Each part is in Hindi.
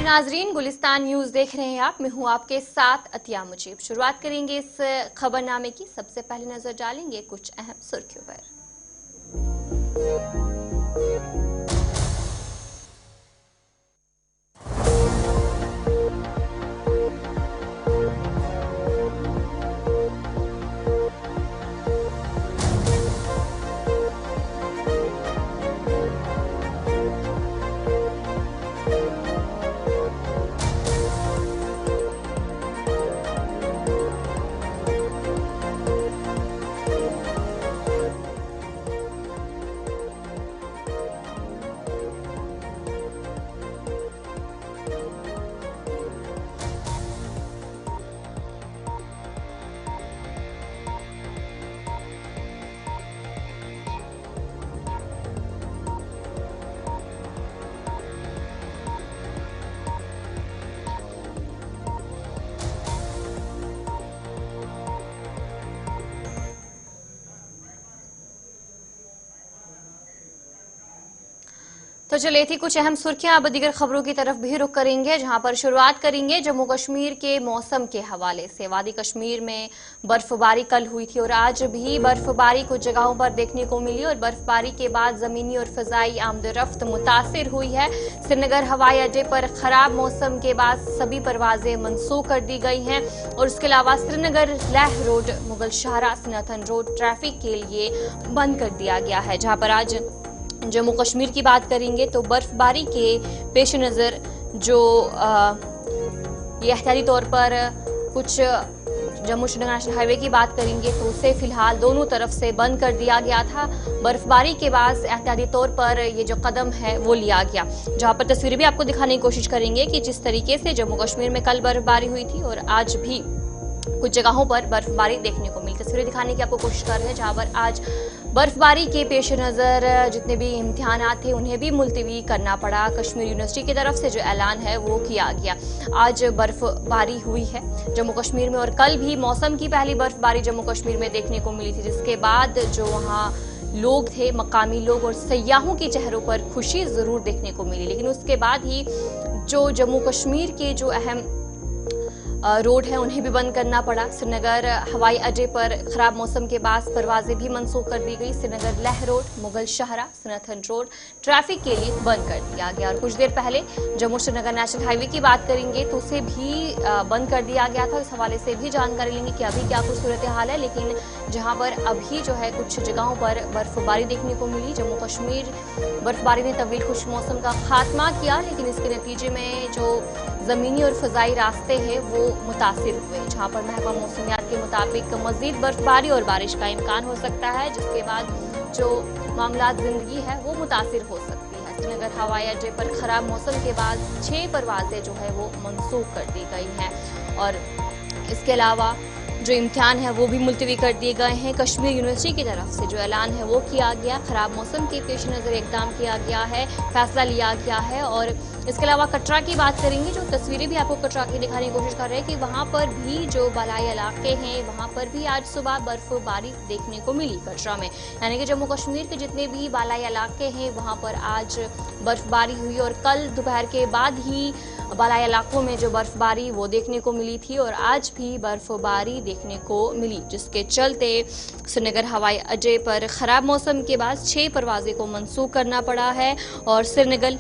नाजरीन, गुलिस्तान न्यूज देख रहे हैं आप। मैं हूं आपके साथ अतिया मुजीब। शुरुआत करेंगे इस खबरनामे की। सबसे पहले नजर डालेंगे कुछ अहम सुर्खियों पर। तो चलिए थी कुछ अहम सुर्खियां। अब दीगर खबरों की तरफ भी रुख करेंगे, जहां पर शुरुआत करेंगे जम्मू कश्मीर के मौसम के हवाले से। वादी कश्मीर में बर्फबारी कल हुई थी और आज भी बर्फबारी कुछ जगहों पर देखने को मिली और बर्फबारी के बाद जमीनी और फजाई आमदरफ्त मुतासिर हुई है। श्रीनगर हवाई अड्डे पर खराब मौसम के बाद सभी परवाजें मनसूख कर दी गई हैं और उसके अलावा श्रीनगर लेह रोड, मुगल शाहरा, सनातन रोड ट्रैफिक के लिए बंद कर दिया गया है। जहां पर आज जम्मू कश्मीर की बात करेंगे तो बर्फबारी के पेश नज़र जो ये एहतियाती तौर पर कुछ जम्मू श्रीनगर नेशनल हाईवे की बात करेंगे तो उसे फिलहाल दोनों तरफ से बंद कर दिया गया था। बर्फबारी के बाद एहतियाती तौर पर ये जो कदम है वो लिया गया। जहां पर तस्वीरें भी आपको दिखाने की कोशिश करेंगे कि जिस तरीके से जम्मू कश्मीर में कल बर्फबारी हुई थी और आज भी कुछ जगहों पर बर्फबारी देखने को मिली। तस्वीरें दिखाने की आपको कोशिश कर रहे हैं, जहां पर आज बर्फबारी के पेश नज़र जितने भी इम्तिहानात थे उन्हें भी मुलतवी करना पड़ा। कश्मीर यूनिवर्सिटी की तरफ से जो ऐलान है वो किया गया। आज बर्फबारी हुई है जम्मू कश्मीर में और कल भी मौसम की पहली बर्फबारी जम्मू कश्मीर में देखने को मिली थी, जिसके बाद जो वहाँ लोग थे, मकामी लोग और सयाहों के चेहरों पर खुशी ज़रूर देखने को मिली। लेकिन उसके बाद ही जो जम्मू कश्मीर के जो अहम रोड है उन्हें भी बंद करना पड़ा। श्रीनगर हवाई अड्डे पर खराब मौसम के बाद परवाजें भी मनसूख कर दी गई। श्रीनगर लेह रोड, मुगल शाहरा, सनातन रोड ट्रैफिक के लिए बंद कर दिया गया। और कुछ देर पहले जम्मू श्रीनगर नेशनल हाईवे की बात करेंगे तो उसे भी बंद कर दिया गया था। इस हवाले से भी जानकारी लेंगे कि अभी क्या कुछ सूरत हाल है। लेकिन जहां पर अभी जो है कुछ जगहों पर बर्फबारी देखने को मिली। जम्मू कश्मीर बर्फबारी ने तवील खुश मौसम का खात्मा किया, लेकिन इसके नतीजे में जो जमीनी और फजाई रास्ते हैं वो मुतासिर हुए। जहां पर महकमा मौसमियात के मुताबिक मजीद बर्फबारी और बारिश का इम्कान हो सकता है, जिसके बाद जो मामला जिंदगी है वो मुतासिर हो सकती है। श्रीनगर हवाई अड्डे पर खराब मौसम के बाद 6 परवाजें जो है वो मनसूख कर दी गई हैं और इसके अलावा जो इम्तिहान है वो भी मुलतवी कर दिए गए हैं। कश्मीर यूनिवर्सिटी की तरफ से जो ऐलान है वो किया गया। खराब मौसम के पेश नज़र इकदाम किया गया है, फैसला लिया गया है। और इसके अलावा कटरा की बात करेंगे, जो तस्वीरें भी आपको कटरा की दिखाने की कोशिश कर रहे हैं कि वहाँ पर भी जो बालाई इलाके हैं वहाँ पर भी आज सुबह बर्फबारी देखने को मिली कटरा में। यानी कि जम्मू कश्मीर के जितने भी बालाई इलाके हैं वहाँ पर आज बर्फबारी हुई और कल दोपहर के बाद ही बालाई इलाकों में जो बर्फबारी वो देखने को मिली थी और आज भी बर्फबारी देखने को मिली, जिसके चलते श्रीनगर हवाई अड्डे पर खराब मौसम के बाद 6 परवाजें को मनसूख करना पड़ा है। और श्रीनगर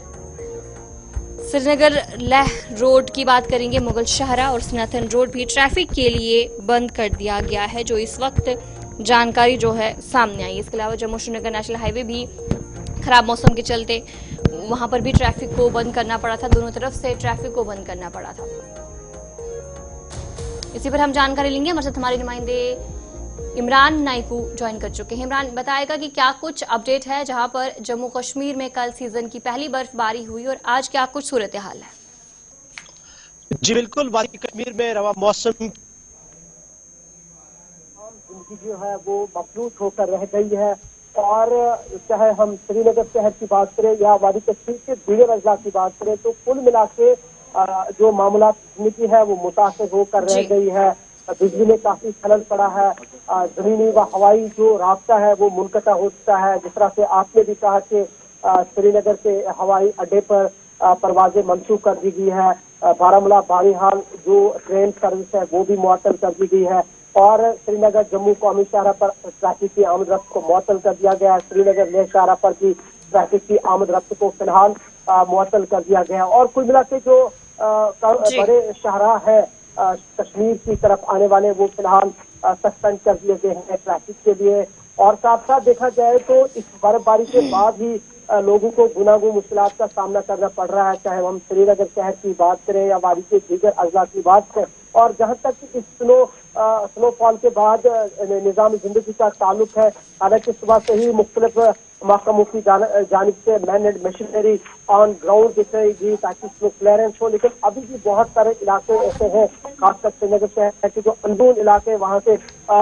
लेह रोड की बात करेंगे, मुगल शाहरा और सनातन रोड भी ट्रैफिक के लिए बंद कर दिया गया है, जो इस वक्त जानकारी जो है सामने आई। इसके अलावा जम्मू श्रीनगर नेशनल हाईवे भी खराब मौसम के चलते वहां पर भी ट्रैफिक को बंद करना पड़ा था। दोनों तरफ से ट्रैफिक को बंद करना पड़ा था। इसी पर हम जानकारी लेंगे। हमारे साथ हमारे नुमाइंदे इमरान नाइकू ज्वाइन कर चुके हैं। इमरान बताएगा कि क्या कुछ अपडेट है जहां पर जम्मू कश्मीर में कल सीजन की पहली बर्फबारी हुई और आज क्या कुछ सूरत हाल है। जी बिल्कुल, वादी कश्मीर में रवा मौसम जिंदगी जो है वो मफलूज होकर रह गई है और चाहे हम श्रीनगर शहर की बात करें या वादी कश्मीर के दीगर अजला की बात करें तो कुल मिला के जो मामला जिंदगी है वो मुतासिर होकर रह गई है। बिजली में काफी खलल पड़ा है। जमीनी व हवाई जो रास्ता है वो मुनक़ता हो चुका है। जिस तरह से आपने भी कहा कि श्रीनगर के हवाई अड्डे पर परवाजें मंसूख कर दी गई है। बारामूला बानीहाल जो ट्रेन सर्विस है वो भी मुअत्तल कर दी गई है और श्रीनगर जम्मू कौमी शाहरा पर ट्रैफिक की आमद रफ्त को मुअत्तल कर दिया गया है। श्रीनगर लेह शाहरा पर भी ट्रैफिक की आमद रफ्त को फिलहाल मुअत्तल कर दिया गया है। और कुल मिला के जो बड़े शाहरा है कश्मीर की तरफ आने वाले वो फिलहाल सस्पेंड कर दिए गए हैं ट्रैफिक के लिए। और साथ साथ देखा जाए तो इस बर्फबारी के बाद ही लोगों को गुनागो मुश्किलात का सामना करना पड़ रहा है, चाहे हम श्रीनगर शहर की बात करें या वादी के दीगर अजला की बात करें। और जहां तक इस स्नोफॉल के बाद निजाम जिंदगी का ताल्लुक है, हालांकि सुबह से ही मुख्तलिफ महकमों की जानिब से man and machinery on ground दिखाई गई ताकि स्नो क्लियरेंस हो, लेकिन अभी भी बहुत सारे इलाके ऐसे हैं, खासकर श्रीनगर शहर के जो अंदरून इलाके वहां से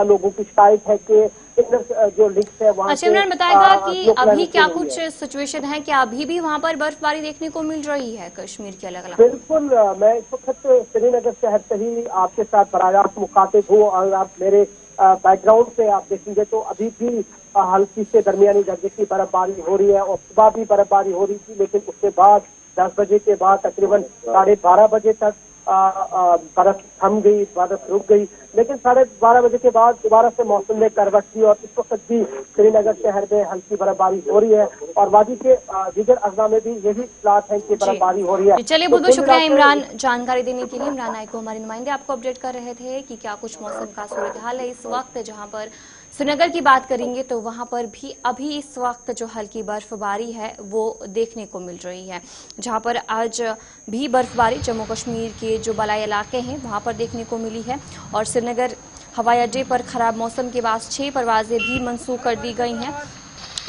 लोगों की शिकायत है कि जो लिंक्स है वहां से इमरान बताएगा कि अभी क्या कुछ सिचुएशन है, क्या अभी भी वहां पर बर्फबारी देखने को मिल रही है कश्मीर के अलग अलग? बिल्कुल, मैं इस वक्त श्रीनगर शहर से ही आपके साथ बराह मुखातिब हूँ और आप मेरे बैकग्राउंड से आप देखेंगे तो अभी भी हल्की से दरमियानी दर्जे की बर्फबारी हो रही है और सुबह भी बर्फबारी हो रही थी, लेकिन उसके बाद 10 बजे के बाद तकरीबन 12:30 बजे तक बर्फ थम गई, बर्फ रुक गई। लेकिन 12:30 बजे के बाद दोबारा से मौसम ने करवट की और इस वक्त भी श्रीनगर शहर में हल्की बर्फबारी हो रही है और वादी के दीगर अजला में भी यही इत्तलात है कि बर्फबारी हो रही है। चलिए, बहुत बहुत शुक्रिया इमरान जानकारी देने के लिए। इमरान नाइको हमारे नुमाइंदे आपको अपडेट कर रहे थे कि क्या कुछ मौसम का सूरत हाल है इस वक्त। जहां पर श्रीनगर की बात करेंगे तो वहां पर भी अभी इस वक्त जो हल्की बर्फबारी है वो देखने को मिल रही है, जहां पर आज भी बर्फबारी जम्मू कश्मीर के जो बलाई इलाके हैं वहां पर देखने को मिली है। और श्रीनगर हवाई अड्डे पर खराब मौसम के बाद 6 परवाजें भी मनसूख कर दी गई हैं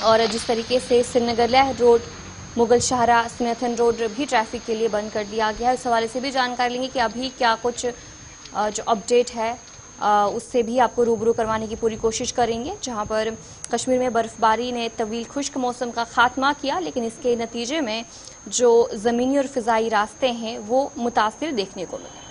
और जिस तरीके से श्रीनगर लेह रोड, मुगल शाहरा, स्नेथन रोड भी ट्रैफिक के लिए बंद कर दिया गया है। इस हवाले से भी जानकारी लेंगे कि अभी क्या कुछ जो अपडेट है उससे भी आपको रूबरू करवाने की पूरी कोशिश करेंगे। जहां पर कश्मीर में बर्फबारी ने तवील खुश्क मौसम का खात्मा किया, लेकिन इसके नतीजे में जो ज़मीनी और फ़िज़ाई रास्ते हैं वो मुतासिर देखने को मिले।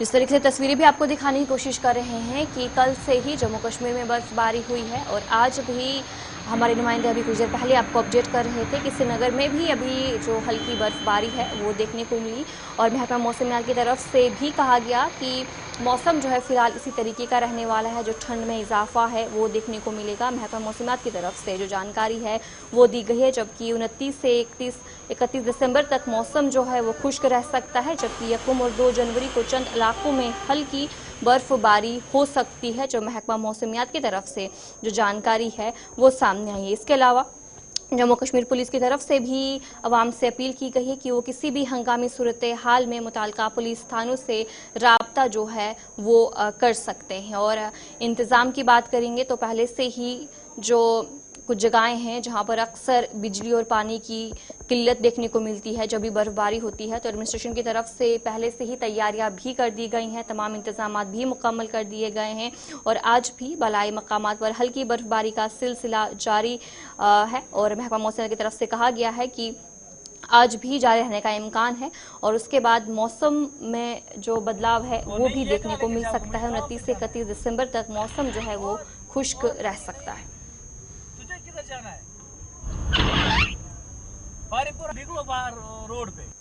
इस तरीके से तस्वीरें भी आपको दिखाने की कोशिश कर रहे हैं कि कल से ही जम्मू कश्मीर में बर्फबारी हुई है और आज भी हमारे नुमाइंदे अभी कुछ देर पहले आपको अपडेट कर रहे थे कि श्रीनगर में भी अभी जो हल्की बर्फबारी है वो देखने को मिली और महकमा मौसमियात की तरफ से भी कहा गया कि मौसम जो है फिलहाल इसी तरीके का रहने वाला है, जो ठंड में इजाफा है वो देखने को मिलेगा। महकमा मौसमियात की तरफ से जो जानकारी है वो दी गई है, जबकि 29 से 31 दिसंबर तक मौसम जो है वो खुश्क रह सकता है, जबकि 1 और 2 जनवरी को चंद इलाकों में हल्की बर्फबारी हो सकती है, जो महकमा मौसमियात की तरफ से जो जानकारी है वो सामने आई है। इसके अलावा जम्मू कश्मीर पुलिस की तरफ से भी आवाम से अपील की गई है कि वो किसी भी हंगामी सूरत हाल में मुताल्लिका पुलिस थानों से राब्ता जो है वो कर सकते हैं। और इंतज़ाम की बात करेंगे तो पहले से ही जो कुछ जगहें हैं जहां पर अक्सर बिजली और पानी की किल्लत देखने को मिलती है जब भी बर्फबारी होती है, तो एडमिनिस्ट्रेशन की तरफ से पहले से ही तैयारियां भी कर दी गई हैं, तमाम इंतजाम भी मुकम्मल कर दिए गए हैं और आज भी बलाई मकामात पर हल्की बर्फबारी का सिलसिला जारी है। और महकमा मौसम की तरफ से कहा गया है कि आज भी जारी रहने का इम्कान है और उसके बाद मौसम में जो बदलाव है वो भी देखने को मिल सकता है। 29 से 31 दिसंबर तक मौसम जो है वो खुश्क रह सकता है। जाना है बारीपुर निकलो बाहर रोड पे।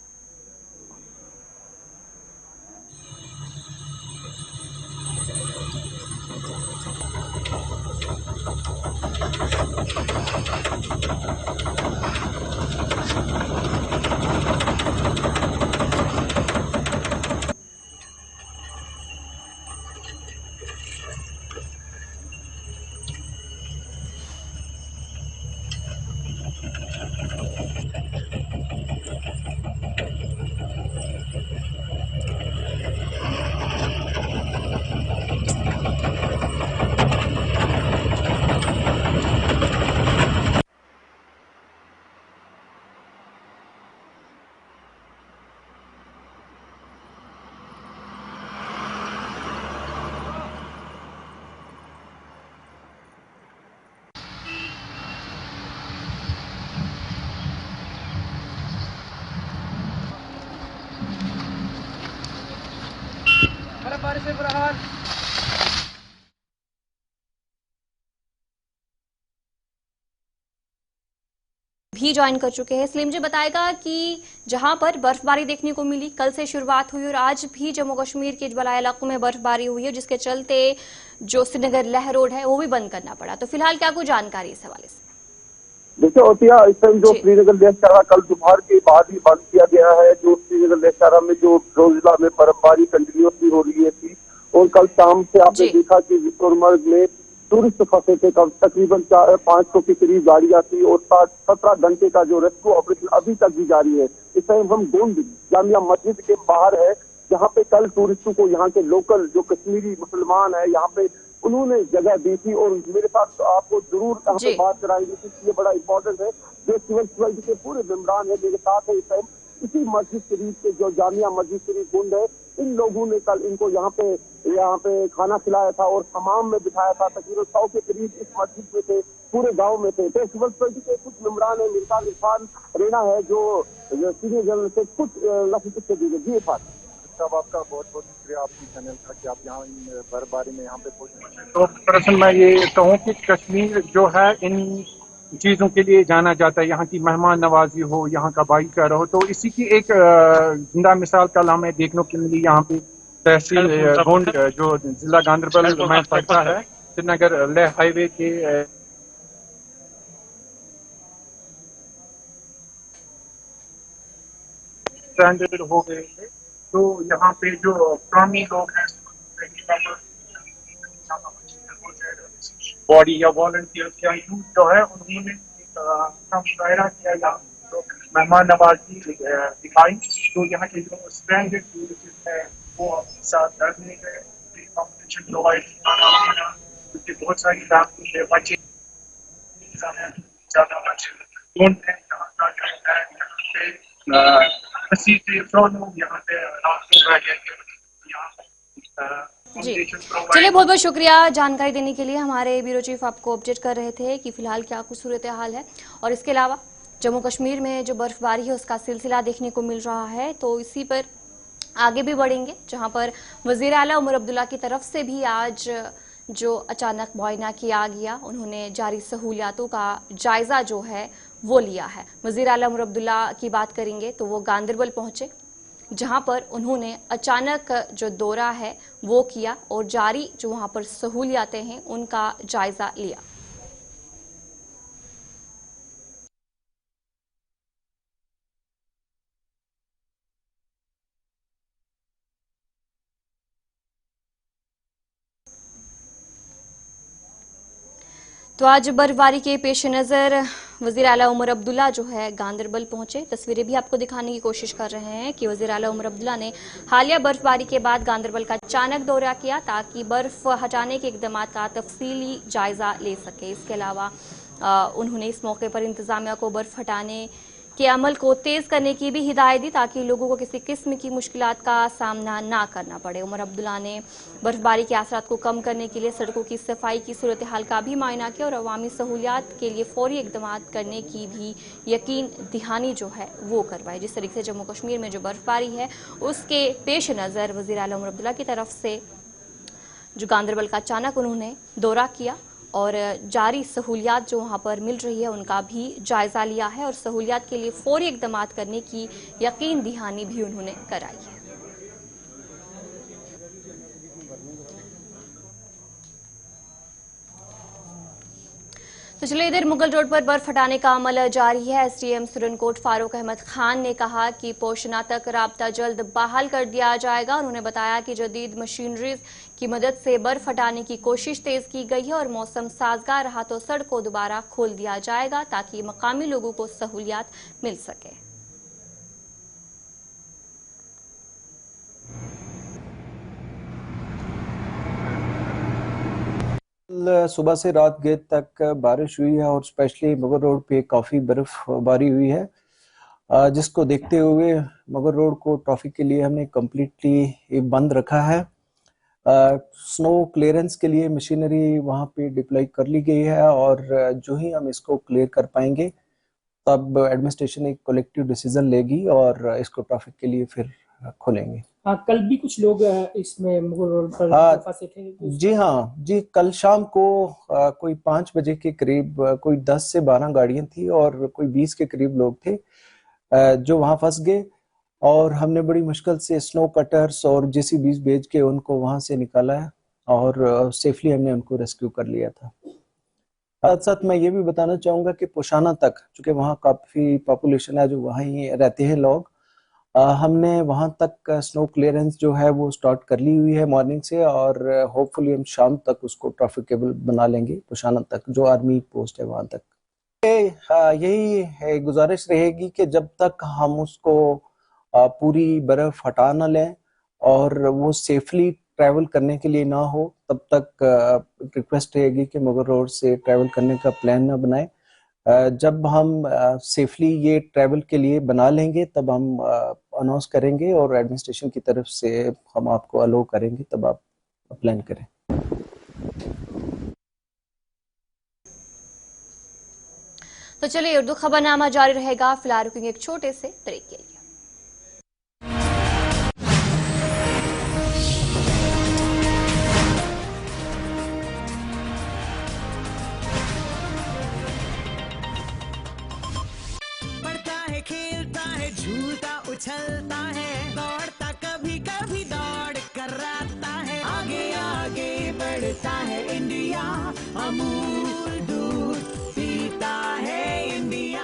बर्फबारी से बुरा हाल। भी ज्वाइन कर चुके हैं। सलीम जी बताएगा कि जहां पर बर्फबारी देखने को मिली, कल से शुरुआत हुई और आज भी जम्मू कश्मीर के बलाया इलाकों में बर्फबारी हुई है, जिसके चलते जो श्रीनगर लेह रोड है वो भी बंद करना पड़ा। तो फिलहाल क्या कुछ जानकारी इस हवाले से? देखिए ओतिया, इस टाइम जो श्रीनगर लेह शारा कल दोपहर के बाद ही बंद किया गया है। जो श्रीनगर लेह शारा में जो रोजिला में बर्फबारी कंटिन्यूसली हो रही थी और कल शाम से आपने देखा कि सोनमर्ग में टूरिस्ट फंसे थे। तकरीबन 500 के करीब गाड़ियां थी और 17 घंटे का जो रेस्क्यू ऑपरेशन अभी तक भी जारी है। इस टाइम हम गोंद जामिया मस्जिद के बाहर है, जहाँ पे कल टूरिस्टों को यहाँ के लोकल जो कश्मीरी मुसलमान है यहाँ पे उन्होंने जगह दी थी। और मेरे साथ आपको जरूर यहाँ पे बात कराएंगे क्योंकि ये बड़ा इंपॉर्टेंट है। जो सिविल सोसाइटी के पूरे मेम्बरान है मेरे साथ है इस टाइम। इसी मस्जिद शरीफ के जो जामिया मस्जिद शरीफ गुंड है, इन लोगों ने कल इनको यहाँ पे खाना खिलाया था और हमाम में बिठाया था। तकरीबन 100 के करीब इस मस्जिद में थे, पूरे गांव में थे। तो सिविल सोसाइटी के कुछ मेम्बरान है, मेरे साथ इरफान रेना है जो सीनियर जनरल से कुछ लफ्ज से दी गई। साहब आपका बहुत बहुत शुक्रिया आपकी चैनल का कि आप यहाँ बर्फबारी में यहाँ पे पहुँचे। तो दरअसल मैं ये कहूँ कि कश्मीर जो है इन चीज़ों के लिए जाना जाता है, यहाँ की मेहमान नवाजी हो, यहाँ का भाईचारा हो। तो इसी की एक जिंदा मिसाल कल हमें देखने को मिली। यहाँ पे तहसील गोंड जो जिला गांधरबल में पड़ता है, श्रीनगर लेह हाईवे के स्ट्रैंडेड हो गए थे। तो यहाँ पे जो पुरानी लोग हैं बॉडी या वॉलंटियर या यूथ जो है उन्होंने मुशायरा किया या तो मेहमान नवाजी दिखाई। तो यहाँ के जो स्ट्रैंडेड टूरिस्ट है वो अपने साथ रहने गए, कॉम्पिटिशन प्रोवाइड किया, क्योंकि बहुत सारी बच्चे ज़्यादा बच्चे ढूंढते हैं यहाँ का जो है यहाँ पे जी चलिए, बहुत बहुत शुक्रिया जानकारी देने के लिए। हमारे ब्यूरो चीफ आपको अपडेट कर रहे थे कि फिलहाल क्या कुछ सूरत हाल है। और इसके अलावा जम्मू कश्मीर में जो बर्फबारी है उसका सिलसिला देखने को मिल रहा है, तो इसी पर आगे भी बढ़ेंगे, जहां पर वजीर आला उमर अब्दुल्ला की तरफ से भी आज जो अचानक मुआयना किया गया, उन्होंने जारी सहूलियातों का जायजा जो है वो लिया है। वजीर आला उमर अब्दुल्ला की बात करेंगे तो वो गांदरबल पहुंचे, जहां पर उन्होंने अचानक जो दौरा है वो किया और जारी जो वहां पर सहूलियातें हैं उनका जायजा लिया। तो आज बर्फबारी के पेश नज़र वज़ीर आला उमर अब्दुल्ला जो है गांदरबल पहुंचे। तस्वीरें भी आपको दिखाने की कोशिश कर रहे हैं कि वज़ीर आला उमर अब्दुल्ला ने हालिया बर्फबारी के बाद गांदरबल का अचानक दौरा किया ताकि बर्फ हटाने के इकदाम का तफसीली जायजा ले सके। इसके अलावा उन्होंने इस मौके पर इंतजामिया को बर्फ हटाने के अमल को तेज करने की भी हिदायत दी ताकि लोगों को किसी किस्म की मुश्किलात का सामना ना करना पड़े। उमर अब्दुल्ला ने बर्फबारी के असरात को कम करने के लिए सड़कों की सफाई की सूरत हाल का भी मायना किया और अवामी सहूलियात के लिए फौरी इकदाम करने की भी यकीन दहानी जो है वो करवाई। जिस तरीके से जम्मू कश्मीर में जो बर्फबारी है उसके पेश नज़र वज़ीर आला उमर अब्दुल्ला की तरफ से जो गांदरबल का अचानक उन्होंने दौरा किया और जारी सहूलियात जो वहाँ पर मिल रही है उनका भी जायजा लिया है और सहूलियात के लिए फौरी इकदाम करने की यकीन दहानी भी उन्होंने कराई है। तो चलिए, इधर मुगल रोड पर बर्फ हटाने का अमल जारी है। एसडीएम सुरनकोट फारूक अहमद खान ने कहा कि पोशना तक राब्ता जल्द बहाल कर दिया जाएगा। उन्होंने बताया कि जदीद मशीनरीज की मदद से बर्फ हटाने की कोशिश तेज की गई है और मौसम साजगार रहा तो सड़क को दोबारा खोल दिया जाएगा ताकि मकामी लोगों को सहूलियात मिल सके। सुबह से रात देर तक बारिश हुई है और स्पेशली मगर रोड पे काफ़ी बर्फबारी हुई है, जिसको देखते हुए मगर रोड को ट्रैफिक के लिए हमने कम्प्लीटली बंद रखा है। स्नो क्लियरेंस के लिए मशीनरी वहाँ पे डिप्लॉय कर ली गई है और जो ही हम इसको क्लियर कर पाएंगे तब एडमिनिस्ट्रेशन एक कलेक्टिव डिसीजन लेगी और इसको ट्रैफिक के लिए फिर खोलेंगे। कल भी कुछ लोग इसमें मुगल रोड पर फंसे थे। जी हाँ जी, कल शाम को कोई 5 बजे के करीब कोई 10 से 12 गाड़ियां थी और कोई 20 के करीब लोग थे जो वहां फंस गए, और हमने बड़ी मुश्किल से स्नो कटर्स और जेसीबीज भेज के उनको वहां से निकाला है और सेफली हमने उनको रेस्क्यू कर लिया था। साथ साथ मैं ये भी बताना चाहूंगा कि पोशाना तक, चूंकि वहाँ काफी पॉपुलेशन है जो वहीं रहते हैं लोग, हमने वहां तक स्नो क्लियरेंस जो है वो स्टार्ट कर ली हुई है मॉर्निंग से, और होपफुली हम शाम तक उसको ट्रैफिकेबल बना लेंगे पोशाना तक, जो आर्मी पोस्ट है वहां तक। यही है गुजारिश रहेगी कि जब तक हम उसको पूरी बर्फ हटा ना लें और वो सेफली ट्रैवल करने के लिए ना हो, तब तक रिक्वेस्ट रहेगी कि मुगल रोड से ट्रैवल करने का प्लान ना बनाए। जब हम सेफली ये ट्रैवल के लिए बना लेंगे तब हम अनाउंस करेंगे और एडमिनिस्ट्रेशन की तरफ से हम आपको अलो करेंगे, तब आप प्लान करें। तो चलिए उर्दू खबरनामा जारी रहेगा, फिलहाल रुकेंगे एक छोटे से ब्रेक के लिए। उछलता है, दौड़ता कभी कभी दौड़ कर आता है, आगे आगे बढ़ता है इंडिया, अमूल दूध पीता है इंडिया।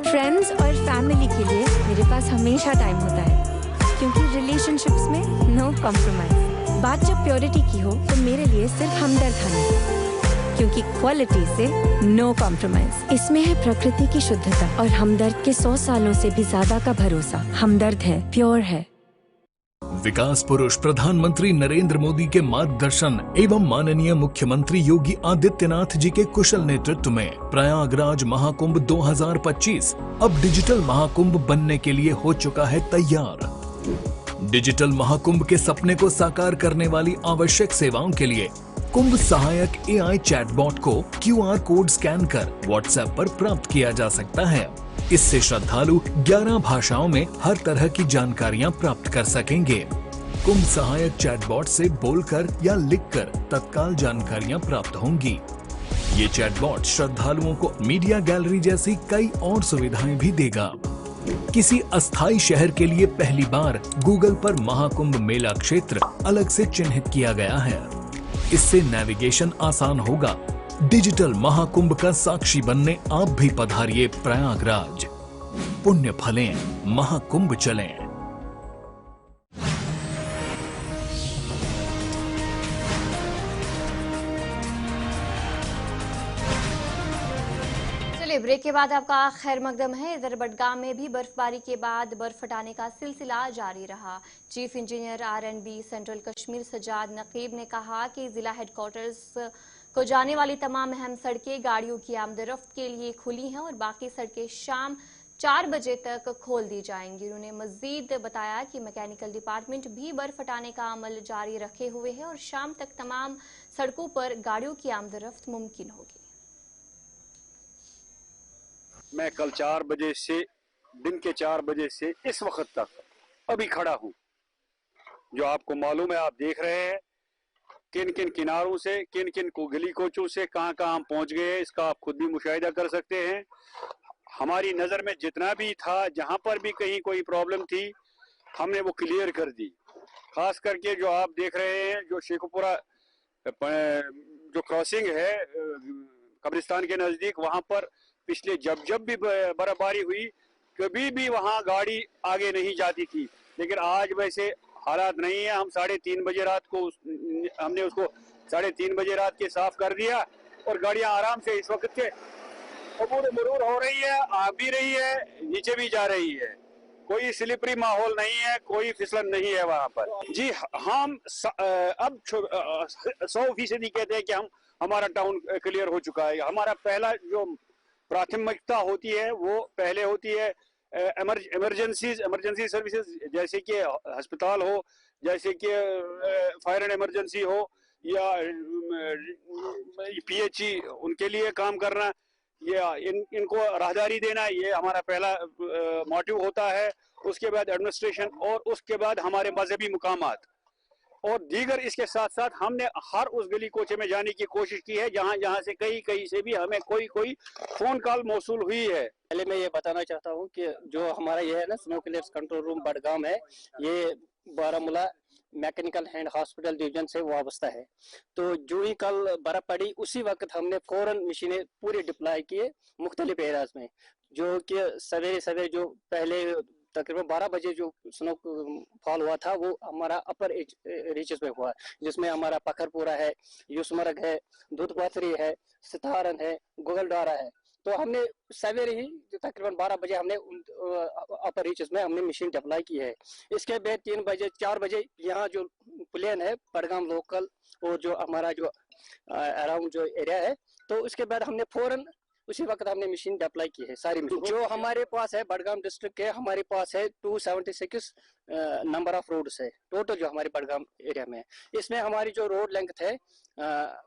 फ्रेंड्स और फैमिली के लिए मेरे पास हमेशा टाइम होता है, क्योंकि रिलेशनशिप्स में नो कॉम्प्रोमाइज। बात जब प्योरिटी की हो तो मेरे लिए सिर्फ हमदर्द हनी, क्योंकि क्वालिटी से नो कॉम्प्रोमाइज। इसमें है प्रकृति की शुद्धता और हमदर्द के 100 सालों से भी ज्यादा का भरोसा। हमदर्द है, प्योर है। विकास पुरुष प्रधानमंत्री नरेंद्र मोदी के मार्गदर्शन एवं माननीय मुख्यमंत्री योगी आदित्यनाथ जी के कुशल नेतृत्व में प्रयागराज महाकुंभ 2025 अब डिजिटल महाकुंभ बनने के लिए हो चुका है तैयार। डिजिटल महाकुंभ के सपने को साकार करने वाली आवश्यक सेवाओं के लिए कुंभ सहायक AI चैटबॉट को QR कोड स्कैन कर WhatsApp पर प्राप्त किया जा सकता है। इससे श्रद्धालु 11 भाषाओं में हर तरह की जानकारियां प्राप्त कर सकेंगे। कुंभ सहायक चैटबॉट से बोलकर या लिखकर तत्काल जानकारियां प्राप्त होंगी। ये चैटबॉट श्रद्धालुओं को मीडिया गैलरी जैसी कई और सुविधाएं भी देगा। किसी अस्थायी शहर के लिए पहली बार गूगल पर महाकुंभ मेला क्षेत्र अलग से चिन्हित किया गया है। इससे नेविगेशन आसान होगा। डिजिटल महाकुंभ का साक्षी बनने आप भी पधारिए प्रयागराज। पुण्य फलें, महाकुंभ चलें। ब्रेक के बाद आपका खैर मकदम है। इधर बडगाम में भी बर्फबारी के बाद बर्फ हटाने का सिलसिला जारी रहा। Chief engineer R&B central Kashmir Sajad Naqeeb ने कहा कि जिला हेडक्वार्टर्स को जाने वाली तमाम अहम सड़कें गाड़ियों की आमदरफ्त के लिए खुली हैं और बाकी सड़कें शाम 4 बजे तक खोल दी जाएंगी। उन्होंने मजीद बताया कि मैकेनिकल डिपार्टमेंट भी बर्फ हटाने का अमल जारी रखे हुए है और शाम तक तमाम सड़कों पर गाड़ियों की आमदरफ्त मुमकिन होगी। मैं कल 4 बजे से दिन के 4 बजे से इस वक्त तक अभी खड़ा हूँ। जो आपको मालूम है, आप देख रहे हैं किन किन किनारों से, किन किन को गली कोचों से कहाँ कहाँ हम पहुँच गए, इसका आप खुद भी मुशाहिदा कर सकते हैं। हमारी नज़र में जितना भी था, जहाँ पर भी कहीं कोई प्रॉब्लम थी, हमने वो क्लियर कर दी। खास करके जो आप देख रहे हैं, जो शेखुपुरा जो क्रॉसिंग है कब्रिस्तान के नज़दीक, वहाँ पर पिछले जब भी बर्फबारी हुई, कभी भी वहाँ गाड़ी आगे नहीं जाती थी। लेकिन आज वैसे हालात नहीं है। हम 3:30 बजे रात को हमने उसको 3:30 बजे रात के साफ कर दिया और गाड़ियाँ आराम से इस वक्त के अबूर मरूर हो रही है, आ भी रही है, नीचे भी जा रही है। कोई स्लिपरी माहौल नहीं है, कोई फिसलन नहीं है वहाँ पर। जी हम अब 100% कहते हैं कि हमारा टाउन क्लियर हो चुका है। हमारा पहला जो प्राथमिकता होती है वो पहले होती है इमरजेंसी सर्विसेज, जैसे कि अस्पताल हो, जैसे कि फायर एंड इमरजेंसी हो या PHE, उनके लिए काम करना, या इनको राहदारी देना, ये हमारा पहला मोटिव होता है। उसके बाद एडमिनिस्ट्रेशन और उसके बाद हमारे मजहबी मुकामात और दीगर। इसके साथ साथ हमने हर उस गली कोचे में जाने की कोशिश की है जहां से कहीं से भी हमें कोई फोन कॉल मौसूल हुई है। पहले मैं ये बताना चाहता हूँ कि जो हमारा ये है ना snow clears control room Budgam है, ये Baramulla mechanical hand hospital division से वाबस्ता है। तो जो ही कल बर्फ पड़ी उसी वक्त हमने फौरन मशीनें पूरी डिप्लॉय किए मुख्तलिफ एरियाज में, जो कि सवेरे सवेरे जो पहले तकरीबन 12 बजे जो स्नो फॉल हुआ था वो हमारा अपर रीचेस में हुआ, जिसमें हमारा पखरपुरा है, यूसमर्ग है, दूधपाथरी है, सितारन है, गुगलडारा है। तो हमने सवेरे ही तकरीबन 12 बजे हमने अपर रीचेस में हमने मशीन डिप्लॉय की है। इसके बाद 3 बजे 4 बजे यहाँ जो प्लेन है बडगाम लोकल और जो हमारा जो अराउंड जो एरिया है, तो उसके बाद हमने फौरन उसी वक्त हमने मशीन डिप्लॉय की है सारी मशीन। जो हमारे पास है बडगाम डिस्ट्रिक्ट के, हमारे पास है 276 नंबर ऑफ रोड्स है टोटल जो हमारे बडगाम एरिया में है। इसमें हमारी जो रोड लेंथ है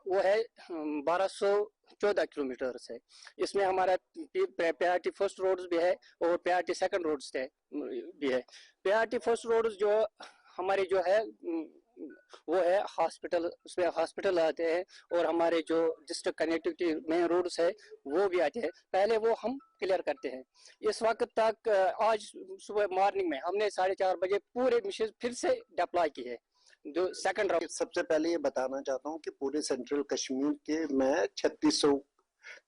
वो है 1214 किलोमीटर है। इसमें हमारा प्रायोरिटी फर्स्ट रोड्स भी है और प्रायोरिटी सेकंड रोड्स भी है। प्रायोरिटी फर्स्ट रोड्स जो हमारे जो है वो है हॉस्पिटल, उसमें हॉस्पिटल आते हैं और हमारे जो डिस्ट्रिक्ट कनेक्टिविटी मेन रोड्स है वो भी आते हैं, पहले वो हम क्लियर करते हैं। इस वक्त तक आज सुबह मॉर्निंग में हमने 4:30 बजे पूरे मशीन फिर से डिप्लॉय की है जो सेकंड राउंड। सबसे पहले ये बताना चाहता हूँ कि पूरे सेंट्रल कश्मीर के मैं 3600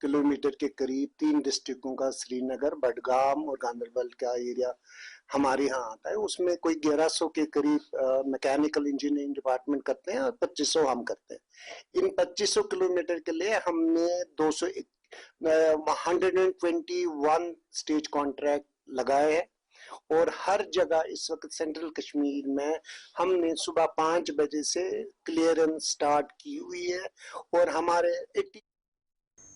किलोमीटर के करीब 3 डिस्ट्रिक्टों का श्रीनगर, बडगाम और गांदरबल का एरिया हमारे यहाँ आता है। उसमें कोई 1100 के करीब मैकेनिकल इंजीनियरिंग डिपार्टमेंट करते हैं और 2500 हम करते हैं। इन 2500 किलोमीटर के लिए हमने 121 स्टेज कॉन्ट्रैक्ट लगाए हैं और हर जगह इस वक्त सेंट्रल कश्मीर में हमने सुबह 5 बजे से क्लियरेंस स्टार्ट की हुई है और हमारे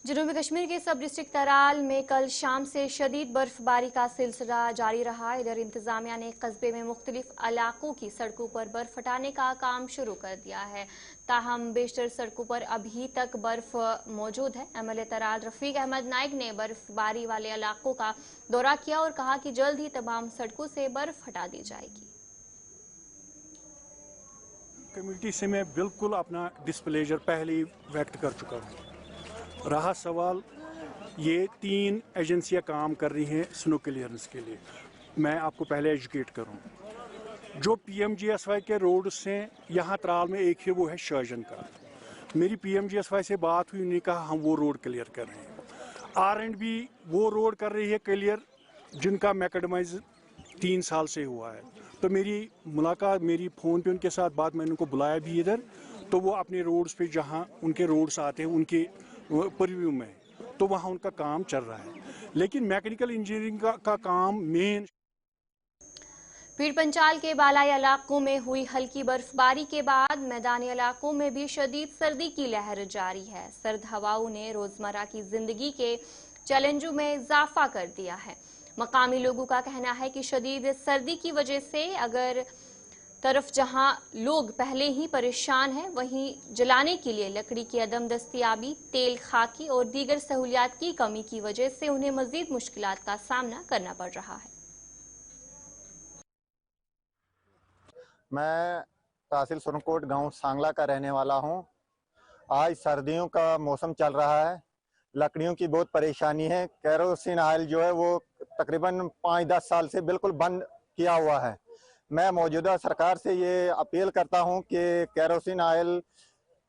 जनूबी कश्मीर के सब डिस्ट्रिक्ट तराल में कल शाम से शदीद बर्फबारी का सिलसिला जारी रहा। इधर इंतजामिया ने कस्बे में मुख्तलिफ इलाकों की सड़कों पर बर्फ हटाने का काम शुरू कर दिया है, ताहम बेशतर सड़कों पर अभी तक बर्फ मौजूद है। एमएलए तराल रफीक अहमद नाइक ने बर्फबारी वाले इलाकों का दौरा किया और कहा कि जल्द ही तमाम सड़कों से बर्फ हटा दी जाएगी। कम्युनिटी से मैं बिल्कुल अपना डिस्प्लेजर पहले ही व्यक्त कर चुका हूँ। रहा सवाल, ये 3 एजेंसियां काम कर रही हैं स्नो क्लियरेंस के लिए। मैं आपको पहले एजुकेट करूँ, जो PMGSY के रोड्स हैं यहाँ तराल में एक है, वो है शाहजन का। मेरी PMGSY से बात हुई, उन्होंने कहा हम वो रोड क्लियर कर रहे हैं। R&B वो रोड कर रही है क्लियर जिनका मैकेडमाइज 3 साल से हुआ है। तो मेरी मुलाकात, मेरी फ़ोन पे उनके साथ बात, मैंने उनको बुलाया भी इधर, तो वो अपने रोड्स पे जहाँ उनके रोड्स आते हैं उनके परव्यू में, तो वहाँ उनका काम चल रहा है। लेकिन मैकेनिकल इंजीनियरिंग का काम मेन। पीर पंचाल के बालाई इलाकों में हुई हल्की बर्फबारी के बाद मैदानी इलाकों में भी शदीद सर्दी की लहर जारी है। सर्द हवाओं ने रोजमर्रा की जिंदगी के चैलेंजों में इजाफा कर दिया है। मकामी लोगों का कहना है कि शदीद सर्दी की वजह से अगर तरफ जहां लोग पहले ही परेशान हैं, वहीं जलाने के लिए लकड़ी की अदम दस्तियाबी, तेल, खाकी और दीगर सहूलियात की कमी की वजह से उन्हें मजीद मुश्किलात का सामना करना पड़ रहा है। मैं तहसील सुरनकोट गांव सांगला का रहने वाला हूं। आज सर्दियों का मौसम चल रहा है, लकड़ियों की बहुत परेशानी है। केरोसिन ऑयल जो है वो तकरीबन 5-10 साल से बिल्कुल बंद किया हुआ है। मैं मौजूदा सरकार से ये अपील करता हूं कि केरोसिन ऑयल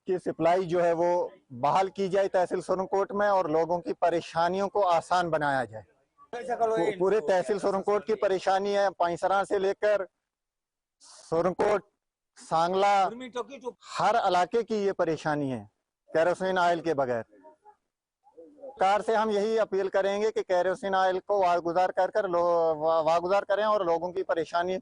की सप्लाई जो है वो बहाल की जाए तहसील सुरनकोट में और लोगों की परेशानियों को आसान बनाया जाए। पूरे तहसील सुरनकोट की परेशानी है, पैंसरा से लेकर सुरनकोट, सांगला, हर इलाके की ये परेशानी है केरोसिन ऑयल के बगैर। सरकार से हम यही अपील करेंगे कि केरोसिन ऑयल को वागुजार करें और लोगों की परेशानी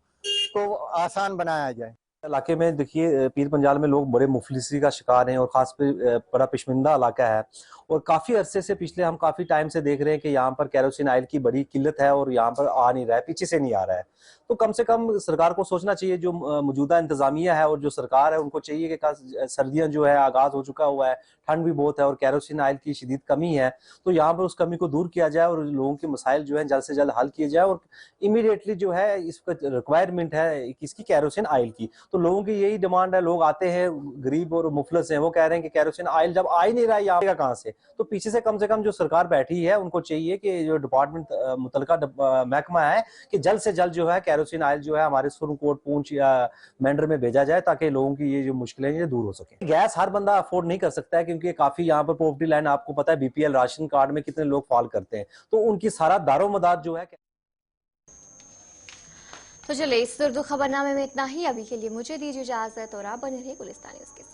को आसान बनाया जाए। इलाके में देखिए पीर पंजाल में लोग बड़े मुफलिसी का शिकार हैं और खास पे बड़ा पिशमिंदा इलाका है और काफी अरसे से पिछले हम काफी टाइम से देख रहे हैं कि यहाँ पर केरोसिन ऑयल की बड़ी किल्लत है और यहाँ पर आ नहीं रहा है, पीछे से नहीं आ रहा है। तो कम से कम सरकार को सोचना चाहिए, जो मौजूदा इंतजामिया है और जो सरकार है उनको चाहिए कि सर्दियां जो है आगाज हो चुका हुआ है, ठंड भी बहुत है और केरोसिन ऑयल की शदीद कमी है, तो यहाँ पर उस कमी को दूर किया जाए और लोगों के मसाइल जो है जल्द से जल्द हल किए जाए और इमीडिएटली जो है इसका रिक्वायरमेंट है इसकी केरोसिन ऑयल की। तो लोगों की यही डिमांड है, लोग आते हैं गरीब और मुफलस हैं, वो कह रहे हैं कि केरोसिन ऑयल जब आ ही नहीं रहा है यहाँ कहाँ से। तो पीछे से कम जो सरकार बैठी है उनको चाहिए कि जो डिपार्टमेंट मुतलका महकमा है कि जल्द से जल्द जो है केरोसिन ऑयल जो है हमारे सुरनकोट, पूंछ या मेंढर में भेजा जाए ताकि लोगों की ये जो मुश्किलें ये दूर हो सके। गैस हर बंदा अफोर्ड नहीं कर सकता है क्योंकि काफी यहाँ पर पॉवर्टी लाइन, आपको पता है बीपीएल राशन कार्ड में कितने लोग फॉल करते हैं, तो उनकी सारा दारोमदार जो है। तो चलिए इस उर्दू खबरनामे में इतना ही। अभी के लिए मुझे दीजिए इजाजत और आप बने रहिए गुलिस्तान न्यूज़ के साथ।